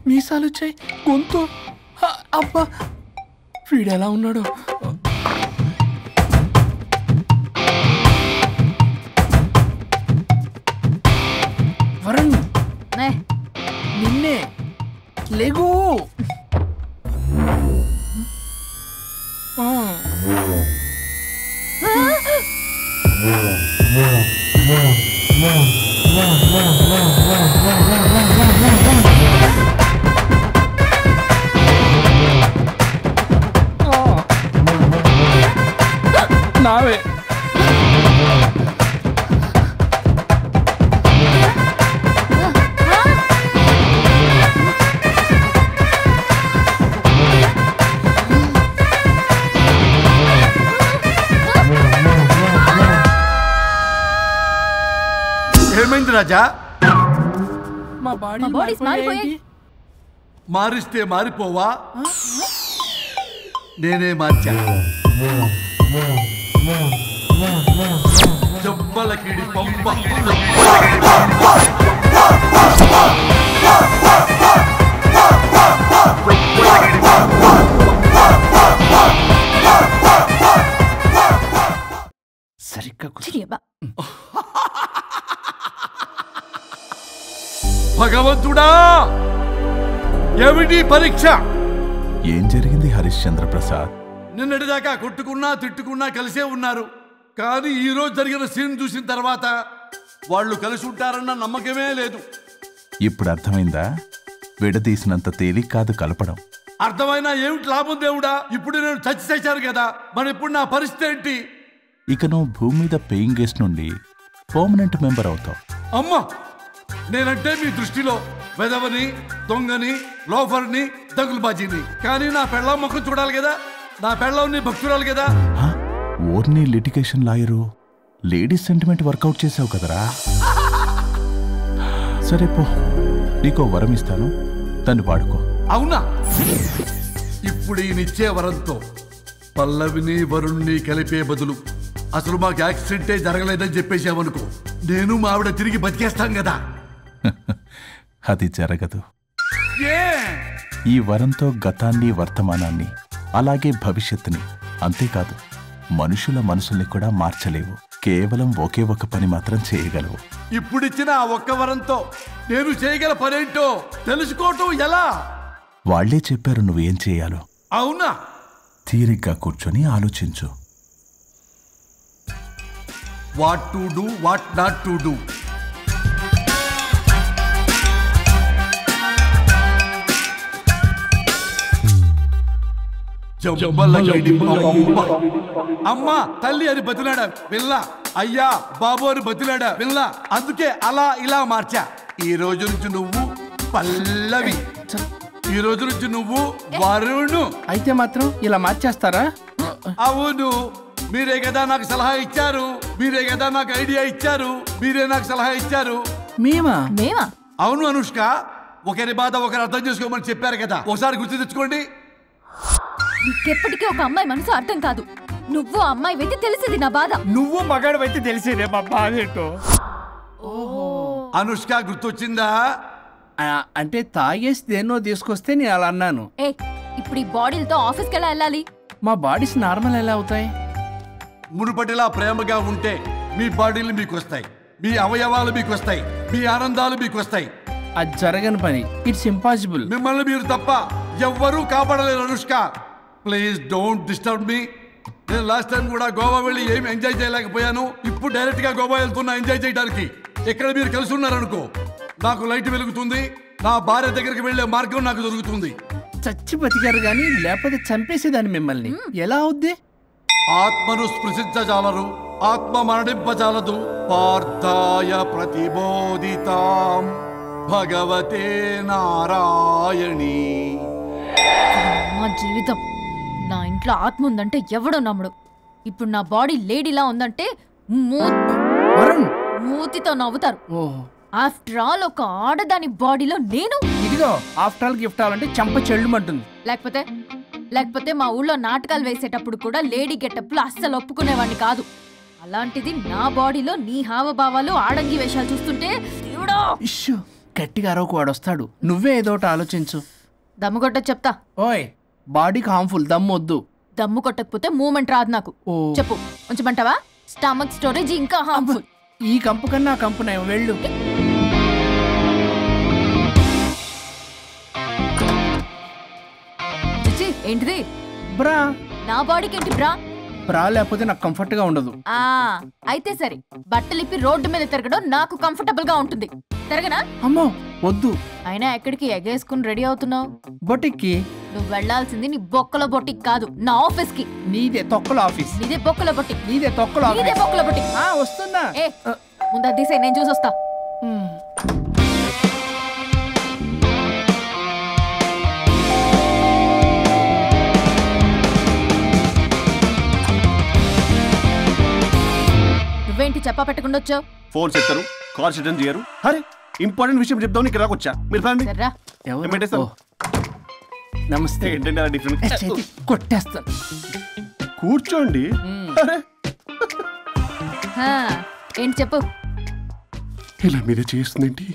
మీసాలు వచ్చాయి, గొంతు. అబ్బా వీడెలా ఉన్నాడు? వరుణ్ నిన్నే లేగు. నావే ఏమైంది రాజా? మా బాడీ మారిస్తే మారిపోవా? నేనే మార్చా. జబ్బలకిడి పంప సరిగ్గా భగవంతుడా, ఏమిటి పరీక్ష? ఏం జరిగింది హరిశ్చంద్ర ప్రసాద్? నిన్నటిదాకా కొట్టుకున్నా తిట్టుకున్నా కలిసే ఉన్నారు. కానీ ఈరోజు జరిగిన సీన్ చూసిన తర్వాత వాళ్ళు కలిసి ఉంటారన్న నమ్మకమే లేదు. ఇప్పుడు అర్థమైందా? విడదీసినంత తేలిక కాదు కలపడం. అర్థమైనా ఏమిటి లాభం దేవుడా? ఇప్పుడు నేను చచ్చి చేశాను కదా, మరి ఇప్పుడు నా పరిస్థితి ఏంటి? ఇక నువ్వు భూమి మీద పేయింగ్ గెస్ట్ నుండి పర్మనెంట్ మెంబర్ అవుతావు. అమ్మా, నేనంటే మీ దృష్టిలో వెదవని, దొంగని, లోఫర్ని, దగులుబాజీని. కానీ నా పెళ్ళం ముఖం చూడాలి కదా, నా పెళ్ళంని భక్తురాలు కదా. ఓర్ని litigation lawyer, ladies sentiment work out చేసావు కదరా. సరే పో, నీకో వరం ఇస్తాను, దాన్ని వాడుకో. అవునా? ఇప్పుడు ఈయనిచ్చే వరంతో పల్లవిని వరుణ్ణి కలిపే బదులు అసలు మాకు యాక్సిడెంటే జరగలేదని చెప్పేసామనుకో, నేను మా ఆవిడ తిరిగి బతికేస్తాం కదా. అది జరగదు. ఈ వరంతో గతాన్ని, వర్తమానాన్ని, అలాగే భవిష్యత్తుని, అంతేకాదు మనుషుల మనసుల్ని కూడా మార్చలేవు. కేవలం ఒకే ఒక పని మాత్రం చేయగలవు. ఇప్పుడిచ్చిన ఆ ఒక్క వరంతో నేను చేయగల పనేంటో తెలుసుకోవటం ఎలా? వాళ్లే చెప్పారు నువ్వేం చేయాలో. అవునా? తీరిగ్గా కూర్చొని ఆలోచించు. What to do, what not to do. అమ్మా తల్లి అని బతిలాడా పిల్ల, అయ్యా బాబు అని బతిలాడా పిల్ల. అందుకే అలా ఇలా మార్చా. ఈ రోజు నుంచి నువ్వు పల్లవి, ఈ రోజు నుంచి నువ్వు వరుణు. అయితే మాత్రం ఇలా మార్చేస్తారా? అవును, మీరే కదా నాకు సలహా ఇచ్చారు, మీరే కదా నాకు ఐడియా ఇచ్చారు, మీరే నాకు సలహా ఇచ్చారు. మేమా? అవును అనుష్క, ఒకరి బాధ ఒకరు అర్థం చేసుకోమని చెప్పారు కదా, ఒకసారి గుర్తు తెచ్చుకోండి. నీకెప్పటికీ ఒక అమ్మాయి మనసు అర్థం కాదు. నువ్వు అమ్మాయి అయితే తెలిసేది నా బాధ, నువ్వు మగాడు అయితే తెలిసేదే మా బాధ ఏంటో. అనుష్క గుర్తొచ్చిందా? అంటే తాగేసి దేన్నో తీసుకొస్తే నేను అలా అన్నాను. ఇప్పుడు ఈ బాడీలతో ఆఫీస్కి ఎలా వెళ్ళాలి? మా బాడీస్ నార్మల్ ఎలా అవుతాయి? మునుపటిలా ప్రేమగా ఉంటే మీ బాడీలు మీకు వస్తాయి, మీ అవయవాలు మీకు వస్తాయి, మీ ఆనందాలు మీకు వస్తాయి. అది జరగని పని. It's impossible. మిమ్మల్ని మీరు తప్ప ఎవ్వరూ కాపాడలేరు Anushka. Please don't disturb me. నేను లాస్ట్ టైం కూడా గోవా వెళ్ళి ఏమి ఎంజాయ్ చేయలేకపోయాను. ఇప్పుడు డైరెక్ట్ గా గోవా వెళ్తున్నా ఎంజాయ్ చేయడానికి. ఎక్కడ మీరు కలిసి ఉన్నారనుకో, నాకు లైట్ వెలుగుతుంది, నా భార్య దగ్గరికి వెళ్లే మార్గం నాకు దొరుకుతుంది. చచ్చి బతికారు గాని లేకపోతే చంపేసేదాన్ని మిమ్మల్ని. ఎలా అవుద్ది? ఆత్మను స్పృశించజాలరు, ఆత్మ మరణింపజాలదు. పార్థాయ ప్రతిబోధితాం భగవతే నారాయణి. మా జీవితం, నా ఇంట్లో ఆత్మ ఉందంటే ఎవడో నమ్ముడు. ఇప్పుడు నా బాడీ లేడీలా ఉందంటే మూతితో నవ్వుతారు. ఆఫ్టర్ ఆల్ ఒక ఆడదాని బాడీలో నేను. ఇదిగో ఆఫ్టర్ ఆల్ గిఫ్ట్ అవ్వాలంటే చంప చెల్లుమంటుంది. లేకపోతే మా ఊళ్ళో నాటకాలు వేసేటప్పుడు కూడా లేడీ గెటప్లు అస్సలు ఒప్పుకునేవాడిని కాదు. అలాంటిది నా బాడీలో నీ హావభావాలు, ఆడంగి వేషాలు చూస్తుంటే గట్టిగా అరవకు, వాడు వస్తాడు. నువ్వే ఏదో ఒకటి ఆలోచించు. దమ్ము కొట్టకు చెప్తా. ఓయ్, బాడీకి హార్మ్ఫుల్, దమ్మొద్దు. దమ్ము కొట్టకపోతే మూమెంట్ రాదు నాకు. ఓ. చెప్పు, ఉంచమంటావా? స్టమక్ స్టోరేజ్ ఇంకా హార్మ్ఫుల్. ఈ కంపు కన్నా ఆ కంపు నయం, వెళ్ళు. చిచ్చి, ఏంటిది? బ్రా. నా బాడీకి ఏంటి బ్రా? బ్రా లేకపోతే నాకు కంఫర్ట్ గా ఉండదు. అయితే సరే, బట్టలిప్పి రోడ్డు మీద తిరగడం నాకు కంఫర్టబుల్ గా ఉంటుంది. తిరగనా? అమ్మో వద్దు. అయినా ఎక్కడికి ఎగేసుకుని రెడీ అవుతున్నావు? బొటిక్కి. నువ్వు వెళ్లాల్సింది నీ బొక్కల బొట్టికి కాదు, నా ఆఫీస్ కి. నీదే తొక్కల ఆఫీస్. నీదే బొక్కల బొట్టికి. నీదే తొక్కల ఆఫీస్. నీదే బొక్కల బొట్టికి. వస్తున్నా. ఏ ముందు అది తీసే, నేను చూసొస్తా. నువ్వేంటి చెప్పా పెట్టకుండా వచ్చావు? ఫోన్ చెప్తారు, కాల్ అటెండ్ చేయరు. అరే ఇంపార్టెంట్ విషయం చెప్దాం ఇక్కడ రాకొచ్చా. మీరు రండి. సర్రా. ఎవరు? నమస్తే. ఏంటంటే అలా డిఫరెంట్. చేతి కొట్టేస్తాను. కూర్చోండి. అరే ఏంటి చెప్పు. ఇలా మీరే చేస్తుందేంటి?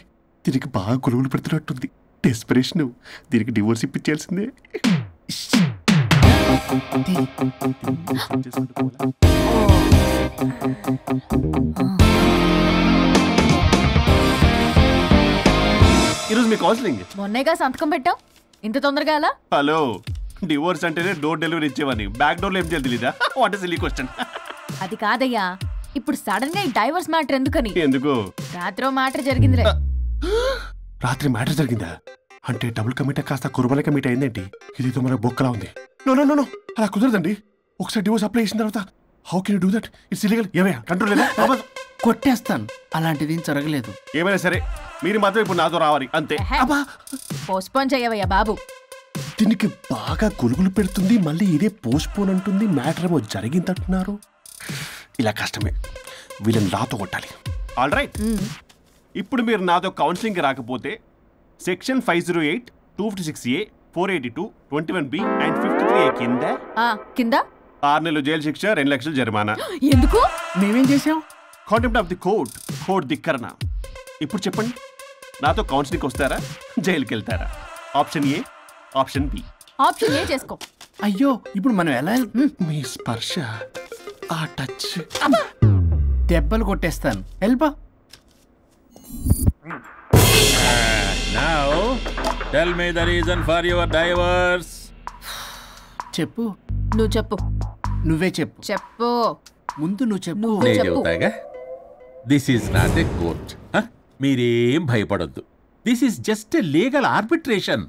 దీనికి బాగా గొలుగులు పెడుతున్నట్టుంది. డెస్పరేషన్. దీనికి డివోర్స్ ఇప్పించాల్సిందే. ఈరోజు మీ కౌన్సిలింగ్. మొన్నేగా సంతకం పెట్టావు, ఇంత తొందరగా అలా? హలో, డివోర్స్ అంటేనే డోర్ డెలివరీ ఇచ్చేవాడిని. బ్యాక్ డోర్ లో ఏం చేయాలి తెలీదా? What is silly question. అది కాదయ్యా, ఇప్పుడు సడన్ గా ఈ డైవర్స్ మ్యాటర్ ఎందుకని? ఎందుకు? రాత్రో మ్యాటర్ జరిగిందిలే. రాత్రి మ్యాటర్ జరిగిందా? అంటే డబుల్ కమిట్ కాస్త కుర్బల కమిట్ అయిందేంటి? ఇది మనకు బొక్కలా ఉంది. నో నో నో, అలా కుదరదండి. ఒకసారి డివోర్స్ అప్లై చేసిన తర్వాత how can you do that? It's illegal. ఏమయ్యా కంట్రోల్ లేదా? కొట్టేస్తాను. అలాంటిది ఏం జరగలేదు. ఏమైనా సరే మీరు మాత్రం ఇప్పుడు నాతో రావాలి అంతే. పోస్ట్పోన్ చేయవయ్యా బాబు. దీనికి బాగా గొలుగులు పెడుతుంది, మళ్ళీ ఇదే పోస్ట్పోన్ అంటుంది. మ్యాటర్ ఏమో జరిగిందంటున్నారు. ఇలా కష్టమే. వీళ్ళని నాతో కొట్టాలి. ఆల్ రైట్, ఇప్పుడు మీరు నాతో కౌన్సిలింగ్కి రాకపోతే section 508, 256A, 482, 21B and 53A కింద 6 నెలలు జైలు శిక్ష, 2 లక్షలు జరిమానా. ఎందుకు? మేమేం చేసాం? కాంటెంప్ట్ ఆఫ్ ది కోర్ట్ ధిక్కరణ. ఇప్పుడు చెప్పండి, నాతో కౌన్సిలింగ్కి వస్తారా, జైలుకి వెళ్తారా? Option A, option B. Option A చేసుకో. అయ్యో, ఇప్పుడు మనం ఎలా? మీ స్పర్శ, ఆ టచ్. దెబ్బలు కొట్టేస్తాను. వెళ్ళిపో. Now, tell me the reason for your divorce. చెప్పు. నువ్వు చెప్పు. నువ్వే చెప్పు. చెప్పు. ముందు నువ్వు చెప్పు. నువ్వు నేను చెప్పు. చెబుతాగా. This is not a court. మీరేం భయపడొద్దు. This is just a legal arbitration.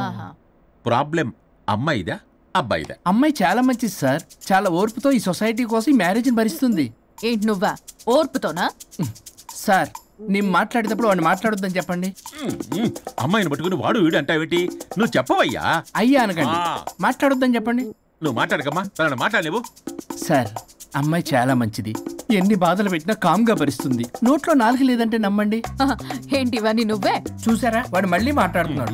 ఆహా. ప్రాబ్లం అమ్మాయిదా అబ్బాయిదా? అమ్మాయి చాలా మంచిది సార్. చాలా ఓర్పుతో ఈ సొసైటీ కోసం ఈ మ్యారేజ్ని భరిస్తుంది. ఏంటి నువ్వా? ఓర్పుతోనా? సార్, నేను మాట్లాడేటప్పుడు వాడిని మాట్లాడొద్దని చెప్పండి. అమ్మాయిని పట్టుకుని వాడు వీడు అంటావేటి? నువ్వు చెప్పవయ్యా. అయ్యా అనకండి. ఆ. మాట్లాడొద్దని చెప్పండి. నువ్వు మాట్లాడకమ్మా, తనని మాట్లాడలేవు. సార్, అమ్మాయి చాలా మంచిది. ఎన్ని బాధలు పెట్టినా కామ్గా భరిస్తుంది. నోట్లో నాలుగు లేదంటే నమ్మండి. ఆహా. ఏంటి ఇవన్నీ నువ్వే? చూసారా, వాడు మళ్ళీ మాట్లాడుతున్నాడు.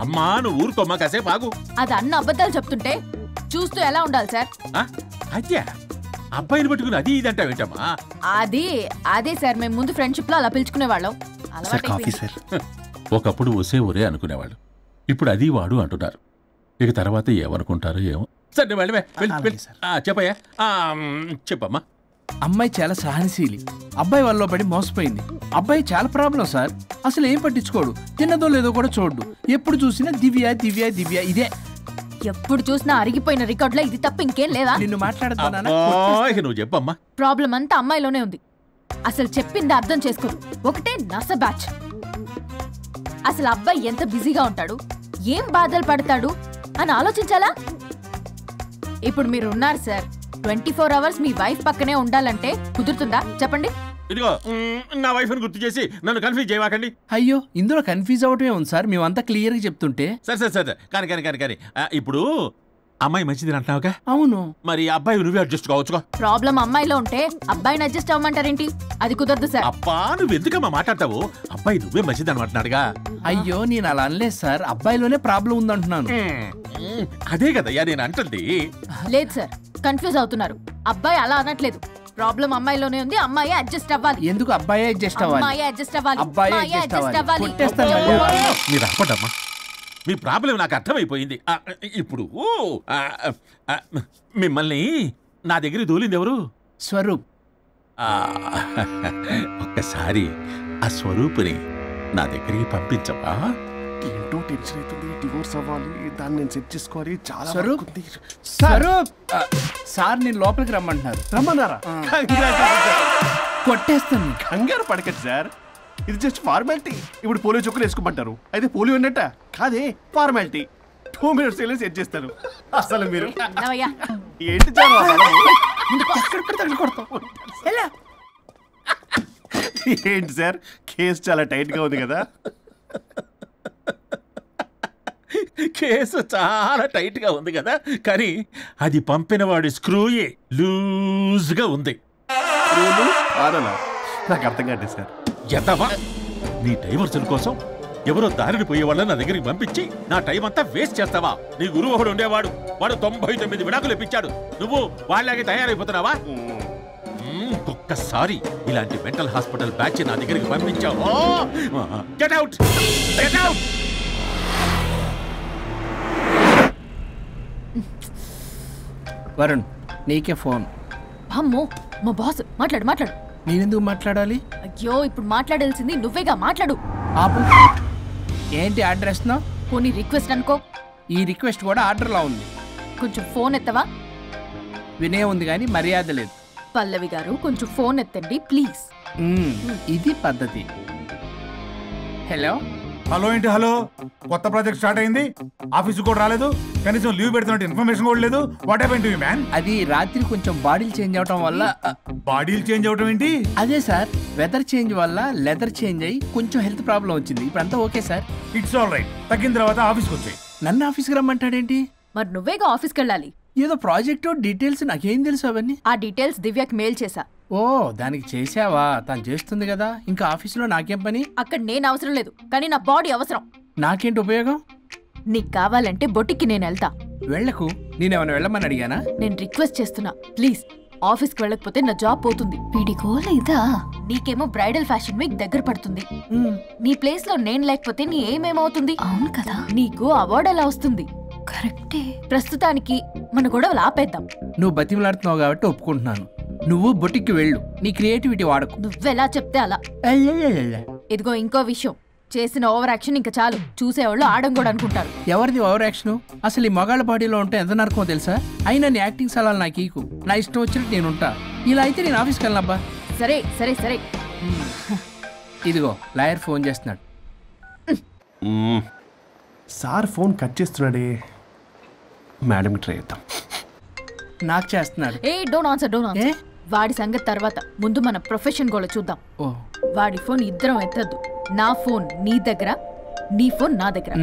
అమ్మా నువ్వు ఊరుకోమ్మా, కాసేపు ఆగు. అది అన్న అబద్ధాలు చెప్తుంటే చూస్తూ ఎలా ఉండాలి సార్? అద్యా అబ్బాయిని పట్టుకుని అది ఇది అంటావేంటమ్మా? అదే సార్, మేము ముందు ఫ్రెండ్షిప్ లో అలా పిలుచుకునేవాళ్ళం. Sir coffee sir. ఒకప్పుడు ఒసే ఒరే అనుకునేవాళ్ళు, ఇప్పుడు అది వాడు అంటున్నారు. ఇక తర్వాత ఏమనుకుంటారో ఏమో. సరే అలాగే సార్. చెప్పయ్యా. చెప్పమ్మా. అమ్మాయి చాలా సహనశీలి. అబ్బాయి వల్ల పడి మోసపోయింది. అబ్బాయి చాలా ప్రాబ్లం సార్. అసలు ఏం పట్టించుకోడు. తిన్నదో లేదో కూడా చూడు. ఎప్పుడు చూసినా దివ్య దివ్య దివ్య ఇదే. ఎప్పుడు చూసినా అరిగిపోయిన రికార్డులో ఇది తప్ప ఇంకేం లేదా? నిన్ను మాట్లాడుతున్నా. ఇక నువ్వు చెప్పమ్మా. ప్రాబ్లం అంతా అమ్మాయిలోనే ఉంది. అసలు చెప్పింది అర్థం చేసుకోదు. ఒకటే నస బ్యాచ్. అసలు అబ్బాయి ఎంత బిజీగా ఉంటాడు, ఏం బాధలు పడతాడు అని ఆలోచించాలా? ఇప్పుడు మీరు ఉన్నారు సార్, 24 hours మీ వైఫ్ పక్కనే ఉండాలంటే కుదురుతుందా చెప్పండి? ఇదిగో నా వైఫ్ని గుర్తు చేసి నన్ను కన్ఫ్యూజ్ చేయవాకండి. అయ్యో, ఇందులో కన్ఫ్యూజ్ అవటమే ఉంది సార్. మేమంతా క్లియర్గా చెప్తుంటే. సరే కానీ ఇప్పుడు అమ్మాయి మంచిది అంటున్నావుగా? అవును. మరి అబ్బాయి నువ్వే అడ్జస్ట్ కావచ్చుగా. ప్రాబ్లం అమ్మాయిలో ఉంటే అబ్బాయిని అడ్జస్ట్ అవ్వమంటారేంటి? అది కుదరదు సార్. అబ్బా నువ్వు ఎందుకమ్మా మాట్లాడతావు? అబ్బాయి నువ్వే మంచిది అనమాటున్నాడుగా. అయ్యో, నేను అలా అనలేదు సార్. అబ్బాయిలోనే ప్రాబ్లం ఉందంటున్నాను. అదే కదయ్యా నేను అంటుంది. లేదు సార్, కన్ఫ్యూజ్ అవుతున్నారు. అబ్బాయి అలా అనట్లేదు. ప్రాబ్లం అమ్మాయిలోనే ఉంది. అమ్మాయి అడ్జస్ట్ అవ్వాలి. ఎందుకు అబ్బాయి అడ్జస్ట్ అవ్వాలి? అమ్మాయి అడ్జస్ట్ అవ్వాలి. అబ్బాయి అమ్మాయి adjust adjust అవ్వాలి. అవ్వాలి. కొట్టేస్తాను మళ్ళీ. మీరు ఆపడమ్మా, మీ ప్రాబ్లం నాకు అర్థమైపోయింది. ఇప్పుడు మిమ్మల్ని నా దగ్గరికి దూలింది ఎవరు? స్వరూప్. ఒక్కసారి ఆ స్వరూపుని నా దగ్గరికి పంపించవా? ఏంటో టెన్షన్ అవుతుంది. డివోర్స్ అవ్వాలి, దాన్ని నేను సెట్ చేసుకోవాలి. చాలా స్వరూప్. వర్క్ ఉంది. స్వరూప్ సార్ నేను లోపలికి రమ్మంటున్నారు. రమ్మన్నారా? కొట్టేస్తాను. కంగారు పడకండి సార్, ఇది జస్ట్ ఫార్మాలిటీ. ఇప్పుడు పోలియో చుక్కలు వేసుకోమంటారు, అయితే పోలియో ఉన్నట్ట కాదే, ఫార్మాలిటీ. 2 minutes సెట్ చేస్తారు. అసలు మీరు నవయ్యా. ఏంటి ఏంటి సార్, కేసు చాలా టైట్ గా ఉంది కదా? కేసు చాలా టైట్ గా ఉంది కదా, కానీ అది పంపిన వాడి స్క్రూయే లూజ్ గా ఉంది. నాకు అర్థం కాదు సార్. ఎంతవా నీ డైవర్సన్ కోసం ఎవరో దారిని పోయే వాళ్ళని నా దగ్గరికి పంపించి నా టైం అంతా వేస్ట్ చేస్తావా? నీ గురువు ఒకడు ఉండేవాడు, వాడు 99 విడాకులు ఇప్పించాడు. నువ్వు వాళ్ళలాగే తయారైపోతున్నావా? ఒక్కసారి ఇలాంటి మెంటల్ హాస్పిటల్ బ్యాచ్ నా దగ్గరికి పంపించావు. Get out, get out. Varun నీకే ఫోన్. అమ్మో మా బాస్. మాట్లాడు మాట్లాడు. నేనెందుకు మాట్లాడాలి? అయ్యో ఇప్పుడు మాట్లాడాల్సింది నువ్వేగా, మాట్లాడు. ఆపు. ఏంటి ఆర్డర్ ఇస్తున్నావు? పోనీ రిక్వెస్ట్ అనుకో. ఈ రిక్వెస్ట్ కూడా ఆర్డర్లా ఉంది. కొంచెం ఫోన్ ఎత్తవా? వినే ఉంది కానీ మర్యాద లేదు. పల్లవి గారు కొంచెం ఫోన్ ఎత్తండి ప్లీజ్. ఇది పద్ధతి. హలో. హలో ఏంటి హలో? కొత్త ప్రాజెక్ట్ స్టార్ట్ అయింది, ఆఫీసు కూడా రాలేదు, కనీసం లీవ్ పెడుతున్నట్టు ఇన్ఫర్మేషన్ కూడా లేదు. What happened to you man? అది రాత్రి కొంచెం బాడీలు చేంజ్ అవటం వల్ల. బాడీలు చేంజ్ అవటం ఏంటి? అదే సార్, వెదర్ చేంజ్ వల్ల లెదర్ చేంజ్ అయ్యి కొంచెం హెల్త్ ప్రాబ్లం వచ్చింది. ఇప్పుడు అంతా okay sir. It's all right. తగ్గిన తర్వాత ఆఫీస్కి వచ్చాయి. నన్ను ఆఫీస్కి రమ్మంటాడేంటి? మరి నువ్వేగా ఆఫీస్కి వెళ్ళాలి. ఏదో ప్రాజెక్టు డీటెయిల్స్ నాకేం తెలుసు అవన్నీ. ఆ డీటెయిల్స్ దివ్యకి మెయిల్ చేశా. ఓ దానికి చేసావా? తను చేస్తుంది కదా, ఇంకా ఆఫీసులో నాకేం పని? అక్కడ నేను అవసరం లేదు, కానీ నా బాడీ అవసరం. నాకేంటి ఉపయోగం? నీకు కావాలంటే బొటిక్కి నేను వెళ్తా. వెళ్లకు. నేనేమైనా వెళ్ళమని అడిగానా? నేను రిక్వెస్ట్ చేస్తున్నా ప్లీజ్. ఆఫీస్కి వెళ్ళకపోతే నా జాబ్ పోతుంది. వీడికో లేదా? నీకేమో బ్రైడల్ ఫ్యాషన్ వీక్ దగ్గర పడుతుంది. నీ ప్లేస్ లో నేను లేకపోతే నీ ఏమేమవుతుంది? అవును కదా. నీకు అవార్డు ఎలా వస్తుంది? కరెక్టే. ప్రస్తుతానికి మన గొడవలు ఆపేద్దాం. నువ్వు బతిమలాడుతున్నావు కాబట్టి ఒప్పుకుంటున్నాను. నువ్వు బొటిక్కి వెళ్ళు, నీ క్రియేటివిటీ వాడకు. నువ్వెలా చెప్తే అలా. ఇదిగో ఇంకో విషయం, చేసిన ఓవర్ యాక్షన్ ఇంకా చాలు. చూసేవాళ్ళు ఆడం కూడా అనుకుంటారు. ఎవరిది ఓవర్ యాక్షన్? అసలు ఈ మగాళ్ళ బాడీలో ఉంటే ఎంత నరకమో తెలుసా? అయినా నీ యాక్టింగ్ సలాలు నాకు ఈకు. నా ఇష్టం వచ్చినట్టు నేను ఉంటా. ఇలా అయితే నేను ఆఫీస్కి వెళ్ళనబ్బా. సరే సరే సరే. ఇదిగో లాయర్ ఫోన్ చేస్తున్నాడు. సార్ ఫోన్ కట్ చేస్తున్నాడే. మేడంకి ట్రై చేద్దాం. నాకు చేస్తున్నాడు. ఏ డోంట్ ఆన్సర్, డోంట్ ఆన్సర్. వాడి సంగతి తర్వాత, ముందు మన ప్రొఫెషన్ కూడా చూద్దాం. వాడి ఫోన్ ఇద్దరం ఎత్తద్దు. నా ఫోన్ నీ దగ్గర, నీ ఫోన్ నా దగ్గర.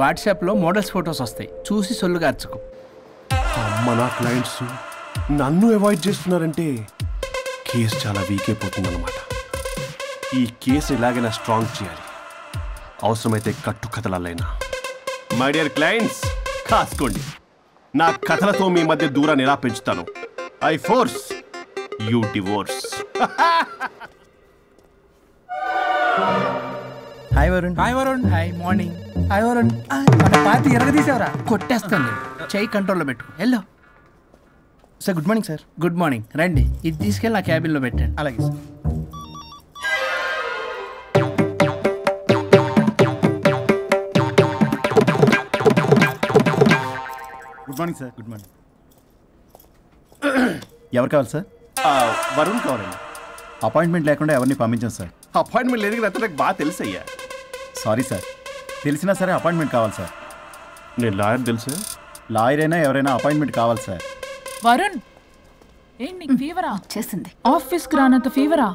వాట్సాప్లో మోడల్స్ ఫొటోస్ వస్తాయి, చూసి సొల్లుగా అర్చుకో. అమ్మ, నా క్లయింట్స్ నన్ను అవాయిడ్ చేస్తున్నారంటే కేసు చాలా వీక్ అయిపోతుంది అన్నమాట. ఈ కేసు ఎలాగైనా స్ట్రాంగ్ చేయాలి, అవసరమైతే కట్టు కథలైనా. మై డియర్ క్లయింట్స్, కాసుకోండి. నా కథలతో మీ మధ్య దూరాన్ని ఎలా పెంచుతాను. I force you divorce. Hi Varun. Hi Varun. Hi morning. Hi Varun. మన పార్టీ ఎరగదీసావరా? కొట్టేస్తాను. చెయ్యి కంట్రోల్లో పెట్టు. Hello sir. Good morning sir. Good morning. రండి, ఇది తీసుకెళ్ళి నా క్యాబిన్లో పెట్టండి. అలాగే సార్. Good morning sir. Good morning. ఎవరు కావాలి సార్? వరుణ్ కావాలండి. అపాయింట్మెంట్ లేకుండా ఎవరిని పంపించాను సార్. అపాయింట్మెంట్ లేదు కదా, నాకు బాగా తెలుసు అయ్యా. సారీ సార్, తెలిసినా సరే అపాయింట్మెంట్ కావాలి సార్. నేను లాయర్ తెలుసు. లాయర్ అయినా ఎవరైనా అపాయింట్మెంట్ కావాలి సార్. వరుణ్, ఏంటి నీకు ఫీవరా? చేసింది. ఆఫీస్కి రానంత ఫీవరా?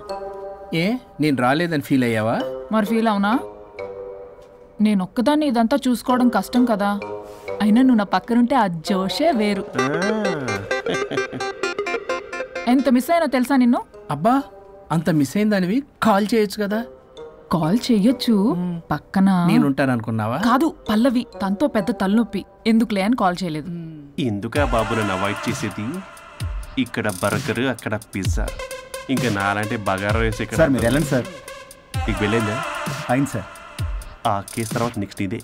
ఏ నేను రాలేదని ఫీల్ అయ్యావా? మరి ఫీల్ అవునా? నేను ఒక్కదాన్ని ఇదంతా చూసుకోవడం కష్టం కదా. అయినా నువ్వు నా పక్కనుంటే ఆ జోషే వేరు. ఎంత మిస్ అయినా తెలుసా నిన్ను? అబ్బా, అంత మిస్ అయిందానివి కాల్ చేయొచ్చు కదా. కాల్ చెయ్యొచ్చు, పక్కన నేనుంటాను అనుకున్నావా? కాదు, పల్లవి తనతో పెద్ద తలనొప్పి, ఎందుకులే అని కాల్ చేయలేదు. ఎందుకా బాబు నన్ను అవాయిడ్ చేసేది? ఇక్కడ బర్గర్, అక్కడ పిజ్జా, ఇంకా నాలంటే బగారా రైస్. ఇక్కడ సార్ మీరు వెళ్ళండి సార్. నీకు వెళ్ళిందా? అయింది సార్. ఆ కేసు తర్వాత నెక్స్ట్ ఇదే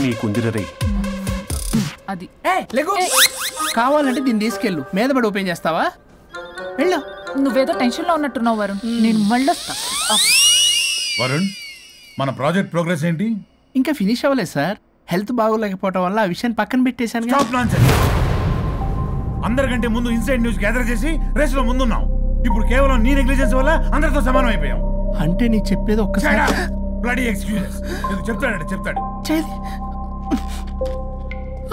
నీకుందిర రే. అది కావాలంటే దీన్ని తీసుకెళ్ళు, మీద పడి ఓపెన్ చేస్తావా? వెళ్ళు. నువ్వేదో టెన్షన్ లో ఉన్నట్టున్నావు వరుణ్. నేను మళ్ళొస్తా. వరుణ్, మన ప్రాజెక్ట్ ప్రోగ్రెస్ ఏంటి? ఇంకా ఫినిష్ అవ్వలేదు సార్. హెల్త్ బాగోలేకపోవడం వల్ల ఆ విషయాన్ని పక్కన పెట్టేశాను. Stop nonsense. అందరికంటే ముందు ఇన్సైడ్ న్యూస్ గ్యాదర్ చేసి రేస్ లో ముందున్నాం. ఇప్పుడు కేవలం నీ నెగ్లిజెన్స్ వల్ల అందరితో సమానం అయిపోయాం. అంటే నీ చెప్పేది ఒక్కసారి బ్లడీ ఎక్స్క్యూజెస్. నీకు చెప్తాడు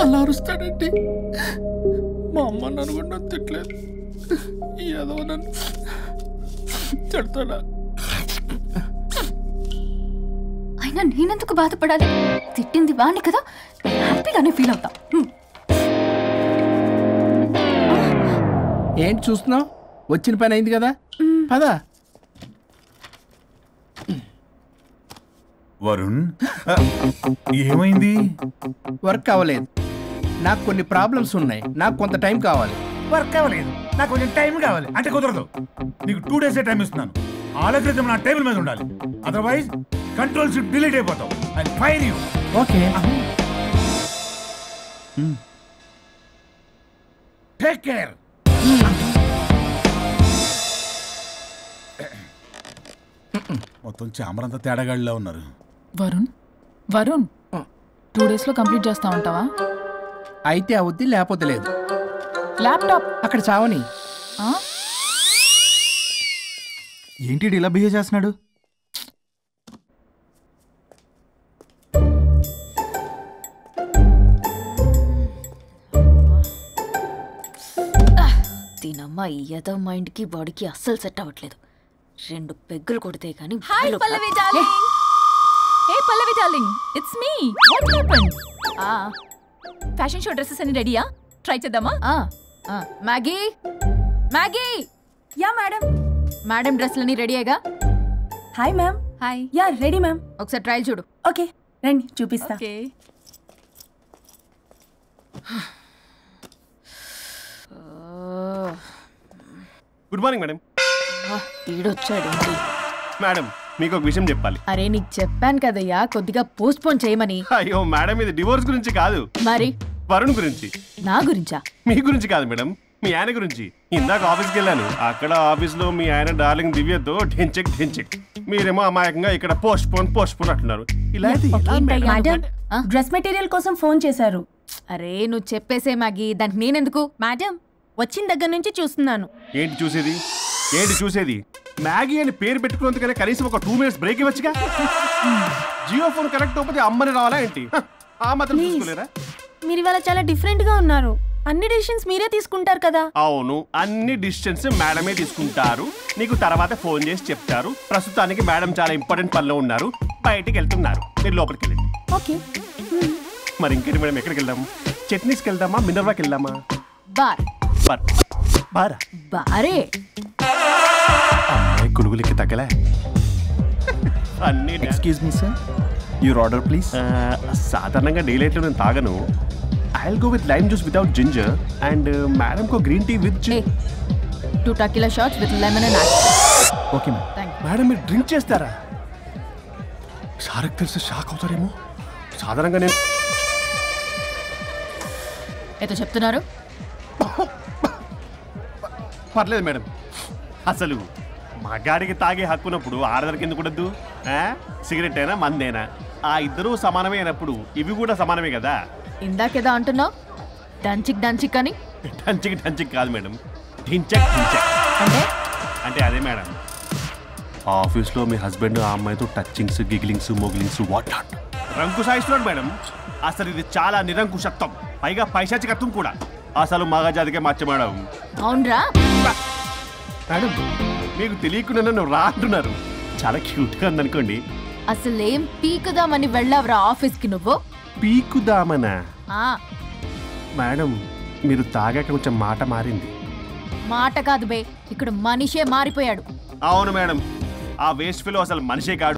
అలా అరుస్తాడండి. మా అమ్మ నన్ను కూడా నన్ను తిట్టలేదు, ఏదో నన్ను తిడతాడా? అయినా నేనెందుకు బాధపడాలి? తిట్టింది వాణ్ణి కదా, హ్యాపీగానే ఫీల్ అవుతా. ఏంటి చూస్తున్నావు? వచ్చిన పని అయింది కదా, పదా. వరుణ్, ఏమైంది? వర్క్ అవ్వలేదు. నాకు కొన్ని ప్రాబ్లమ్స్ ఉన్నాయి, నాకు కొంత టైం కావాలి. వర్క్ అవ్వలేదు, నాకు కొంచెం టైం కావాలి అంటే కుదరదు. నీకు 2 days టైం ఇస్తున్నాను. ఆలోచించడం నా టేబుల్ మీద ఉండాలి. అదర్వైజ్ కంట్రోల్ షిప్ డిలీట్ అయిపోతావు. I fire you. Okay, take care. మొత్తం చామరంతా తేడాగాడిలా ఉన్నారు. వరుణ్ 2 days లో కంప్లీట్ చేస్తా ఉంటావా? అయితే అవుద్ది, లేకపోతే లేదు. ల్యాప్టాప్ అక్కడ చావని. ఏంటి ఇలా బిహేవ్ చేస్తున్నాడు? దీనమ్మ ఏదో మైండ్కి బాడీకి అస్సలు సెట్ అవ్వట్లేదు. 2 పెగ్గులు కొడితే కానీ. Hi Pallavi darling. Hey Pallavi darling, it's me. What happened? Fashion show dresses అన్ని రెడీయా? ట్రై చేద్దామా? Maggie, yeah madam. మేడం డ్రెస్లన్నీ రెడీ అయ్యగా? Hi ma'am. Hi. Yeah ready ma'am. ఒకసారి ట్రయల్ చూడు. ఓకే రండి చూపిస్తా. ఓకే. Good morning madam. ఈడొచ్చాడు. మేడం మీకు ఒక విషయం చెప్పాలి. అరే నీకు చెప్పాను కదయ్యా కొద్దిగా పోస్ట్ పోన్ చేయమని. అయ్యో మేడం, ఇది డివోర్స్ గురించి కాదు, మరి వరుణ్ గురించి. నా గురించా? మీ గురించి కాదు మేడం, మీ ఆయన గురించి. ఇందాక ఆఫీస్కి వెళ్ళాను. అక్కడ ఆఫీస్లో మీ ఆయన డార్లింగ్ దివ్యతో ఢెంచెక్. మీరేమో అమాయకంగా ఇక్కడ పోస్ట్ పోన్ అంటున్నారు. ఇలా మేడం డ్రెస్ మెటీరియల్ కోసం ఫోన్ చేశారు. అరే నువ్వు చెప్పేసే మ్యాగీ, దానికి నేనెందుకు? మేడం వచ్చిన దగ్గర నుంచి చూస్తున్నాను. ఏంటి చూసేది? మ్యాగీ అని పేరు పెట్టుకున్నందుకనే కనీసం ఒక 2 minutes బ్రేక్ ఇవ్వచ్చుగా. జియో ఫోన్ కనెక్ట్ అవ్వకపోతే అమ్మని రావాలా ఏంటి? ఆ మాత్రం చూసుకోలేరా? మీరు ఇవాళ చాలా డిఫరెంట్ గా ఉన్నారు. అన్ని డిసిషన్స్ మీరే తీసుకుంటారు కదా. అవును, అన్ని డిసిషన్స్ మేడమే తీసుకుంటారు. నీకు తర్వాత ఫోన్ చేసి చెప్తారు. ప్రస్తుతానికి మేడం చాలా ఇంపార్టెంట్ పనిలో ఉన్నారు, బయటికి వెళ్తున్నారు. మీరు లోపలికి వెళ్ళండి. ఓకే. మరి ఇంకేంటి మేడం, ఎక్కడికి వెళ్దాం? చట్నీస్కి వెళ్దామా, మినర్వాకి వెళ్దామా? బారే కులుగులకి తగ్గలే. అన్ని excuse me sir, your order please. సాధారణంగా డే లైట్లో నేను తాగను. I'll go with lime juice without ginger and madam ko green tea with ginger. 2 tequila shots with lemon and ice. Okay ma'am. Thank you. Madam మీరు drink చేస్తారా? సార్కి తెలిసి shock అవుతారేమో. సాధారణంగా నేను ఏదో చెప్తున్నారు. పర్లేదు మేడం. అసలు మగాడికి తాగే హక్కున్నప్పుడు ఆడదరికి ఎందుకు ఉండద్దు? సిగరెట్ అయినా మందేనా ఆ ఇద్దరూ సమానమే అయినప్పుడు ఇవి కూడా సమానమే కదా. ఇందాకేదో అంటున్నావు, డంచిక్ అని. డంచిక్ కాదు మేడం, ఢించక్. అంటే అదే మేడం, ఆఫీస్లో మీ హస్బెండ్ ఆ అమ్మాయితో టచింగ్స్, గిగ్లింగ్స్, మోగ్లింగ్స్ వాట్ నాట్ రంకు సాయిస్తున్నాడు మేడం. అసలు ఇది చాలా నిరంకుశత్వం, పైగా పైశాచికత్వం కూడా. అసలు మగజాతికే మచ్చ మేడం. అవునరా మేడం, మీకు తెలియకుండా నన్ను రా అంటున్నారు. చాలా క్యూట్గా ఉందనుకోండి. అసలేం పీకుదామని వెళ్ళావురా ఆఫీస్కి నువ్వు? పీకుదామనా? మేడం మీరు తాగాక కొంచెం మాట మారింది. మాట కాదు బే, ఇక్కడ మనిషే మారిపోయాడు. అవును మేడం, ఆ వేస్ట్ ఫెలో అసలు మనిషే కాడు.